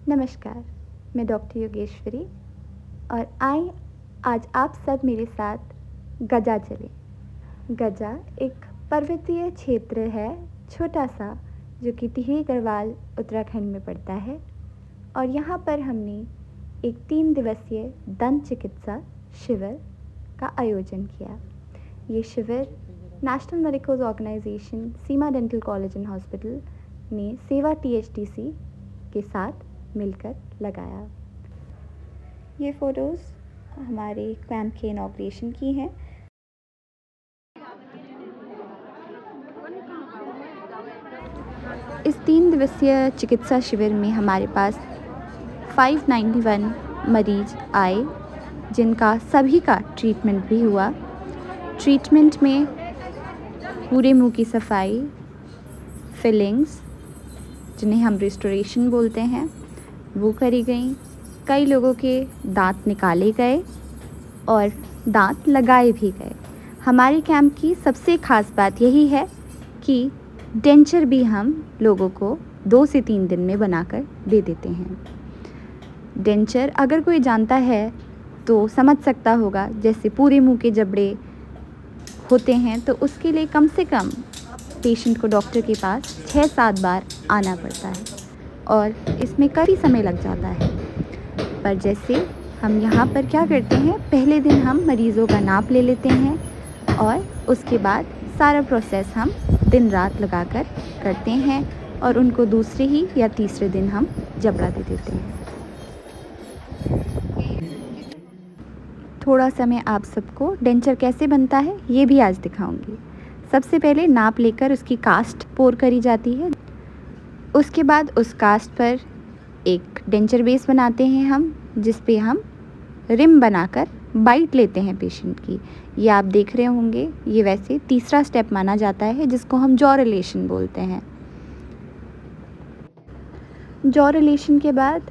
नमस्कार, मैं डॉक्टर योगेश्वरी और आज आप सब मेरे साथ गजा चले। गजा एक पर्वतीय क्षेत्र है, छोटा सा, जो कि टिहरी गढ़वाल उत्तराखंड में पड़ता है। और यहाँ पर हमने एक 3 दिवसीय दंत चिकित्सा शिविर का आयोजन किया। ये शिविर national medical organisation Seema dental college and hospital ने सेवा THDC के साथ मिलकर लगाया। ये फ़ोटोज़ हमारे कैंप के इनॉग्रेशन की हैं। इस 3 दिवसीय चिकित्सा शिविर में हमारे पास 591 मरीज आए, जिनका सभी का ट्रीटमेंट भी हुआ। ट्रीटमेंट में पूरे मुंह की सफाई, फिलिंग्स, जिन्हें हम रिस्टोरेशन बोलते हैं, वो करी गई। कई लोगों के दांत निकाले गए और दांत लगाए भी गए। हमारे कैंप की सबसे ख़ास बात यही है कि डेंचर भी हम लोगों को 2 से 3 दिन में बनाकर दे देते हैं। डेंचर अगर कोई जानता है तो समझ सकता होगा, जैसे पूरे मुंह के जबड़े होते हैं तो उसके लिए कम से कम पेशेंट को डॉक्टर के पास 6-7 बार आना पड़ता है और इसमें काफ़ी समय लग जाता है। पर जैसे हम यहाँ पर क्या करते हैं, पहले दिन हम मरीज़ों का नाप ले लेते हैं और उसके बाद सारा प्रोसेस हम दिन रात लगाकर करते हैं और उनको दूसरे ही या तीसरे दिन हम जबड़ा दे देते हैं। थोड़ा सा मैं आप सबको डेंचर कैसे बनता है ये भी आज दिखाऊंगी। सबसे पहले नाप लेकर उसकी कास्ट पोर करी जाती है। उसके बाद उस कास्ट पर एक डेंचर बेस बनाते हैं हम, जिस पे हम रिम बनाकर बाइट लेते हैं पेशेंट की। ये आप देख रहे होंगे, ये वैसे तीसरा स्टेप माना जाता है, जिसको हम जॉ रिलेशन बोलते हैं। जॉ रिलेशन के बाद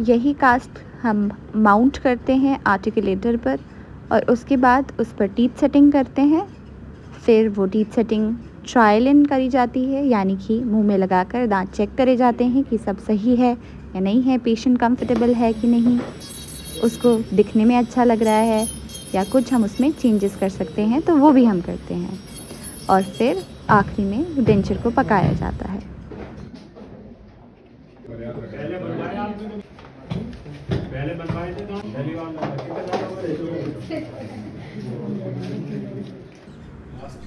यही कास्ट हम माउंट करते हैं आर्टिकुलेटर पर और उसके बाद उस पर टीथ सेटिंग करते हैं। फिर वो टीथ सेटिंग ट्रायल इन करी जाती है, यानी कि मुंह में लगाकर दांत चेक करे जाते हैं कि सब सही है या नहीं है, पेशेंट कंफर्टेबल है कि नहीं, उसको दिखने में अच्छा लग रहा है या कुछ हम उसमें चेंजेस कर सकते हैं तो वो भी हम करते हैं। और फिर आखिरी में डेंचर को पकाया जाता है।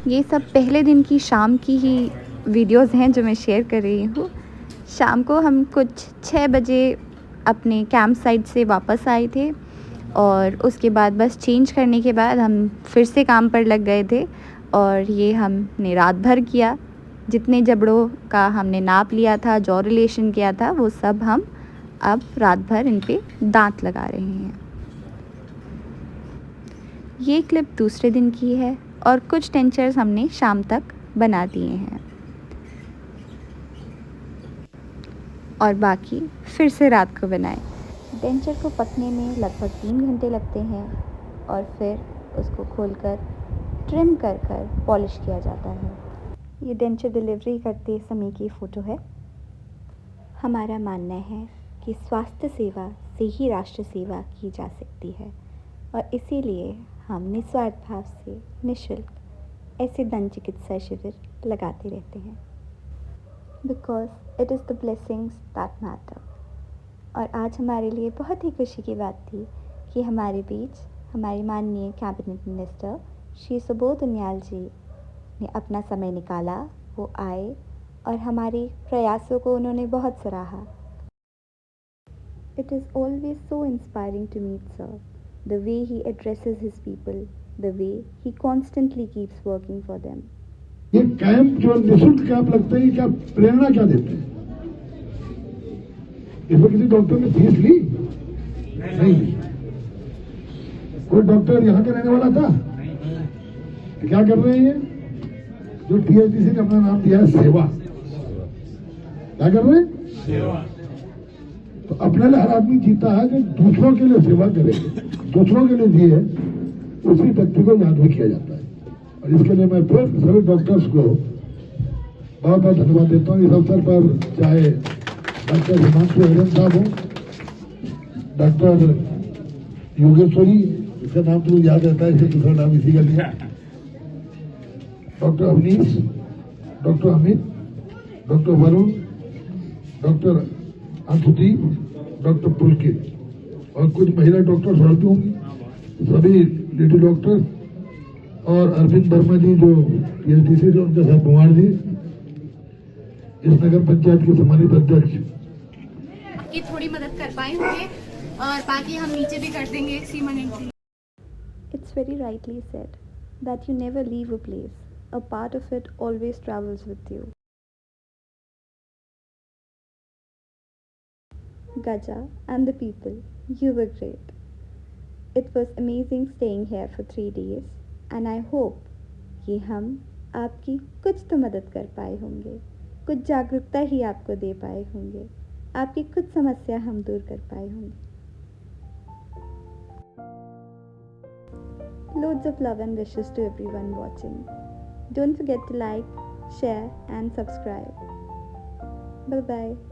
ये सब पहले दिन की शाम की ही वीडियोस हैं जो मैं शेयर कर रही हूँ। शाम को हम कुछ 6 बजे अपने कैंप साइट से वापस आए थे और उसके बाद बस चेंज करने के बाद हम फिर से काम पर लग गए थे और ये हमने रात भर किया। जितने जबड़ों का हमने नाप लिया था, जॉ रिलेशन किया था, वो सब हम अब रात भर इन पे दांत लगा रहे हैं। ये क्लिप दूसरे दिन की है और कुछ डेंचर्स हमने शाम तक बना दिए हैं और बाकी फिर से रात को बनाए। डेंचर को पकने में लगभग 3 घंटे लगते हैं और फिर उसको खोलकर ट्रिम कर पॉलिश किया जाता है। ये डेंचर डिलीवरी करते समय की फ़ोटो है। हमारा मानना है कि स्वास्थ्य सेवा से ही राष्ट्र सेवा की जा सकती है और इसीलिए हम निस्वार्थ भाव से निःशुल्क ऐसे दंत चिकित्सा शिविर लगाते रहते हैं। Because it is the blessings that matter. और आज हमारे लिए बहुत ही खुशी की बात थी कि हमारे बीच हमारी माननीय कैबिनेट मिनिस्टर श्री सुबोध उनियाल जी ने अपना समय निकाला, वो आए और हमारे प्रयासों को उन्होंने बहुत सराहा। It is always so inspiring to meet sir, the way he addresses his people, the way he constantly keeps working for them. ये कैंप जो निःशुल्क कैंप लगते हैं, क्या प्रेरणा क्या देते हैं? इसमें किसी डॉक्टर ने फीस ली? नहीं। कोई डॉक्टर यहाँ का रहने वाला था? तो क्या कर रहे हैं ये? जो THDC ने अपना नाम दिया है सेवा, क्या कर रहे हैं? सेवा। तो अपने लिए हर आदमी जीता है जो दूसरों के लिए सेवा करे, दूसरों के लिए जिए, उसी व्यक्ति को याद भी किया जाता है। और इसके लिए मैं फिर सभी डॉक्टर्स को बहुत बहुत धन्यवाद देता हूँ। इस अवसर पर चाहे डॉक्टर हिमांशु हिरन साहब हो, डॉक्टर योगेश्वरी, इसका नाम तो याद रहता है, इसलिए दूसरा नाम इसी का लिया, doctor Avnish, doctor Amit, doctor Varun, doctor Anshudeep, doctor Pulkit और कुछ महिला डॉक्टर और होंगी, सभी लेडी डॉक्टर और अरविंद वर्मा जी जो पीएचडीसी से, उनके साथ कुमार जी, इस नगर पंचायत के सम्मानित अध्यक्ष, की थोड़ी मदद कर पाए होंगे और बाकी हम नीचे भी कर देंगे semen entry. It's very rightly said that you never leave a place. A part of it always travels with you. Gaja and the people, you were great. It was amazing staying here for 3 days and I hope कि हम आपकी कुछ तो मदद कर पाए होंगे, कुछ जागरूकता ही आपको दे पाए होंगे, आपकी कुछ समस्या हम दूर कर पाए होंगे. Loads of love and wishes to everyone watching. Don't forget to like, share and subscribe. Bye bye.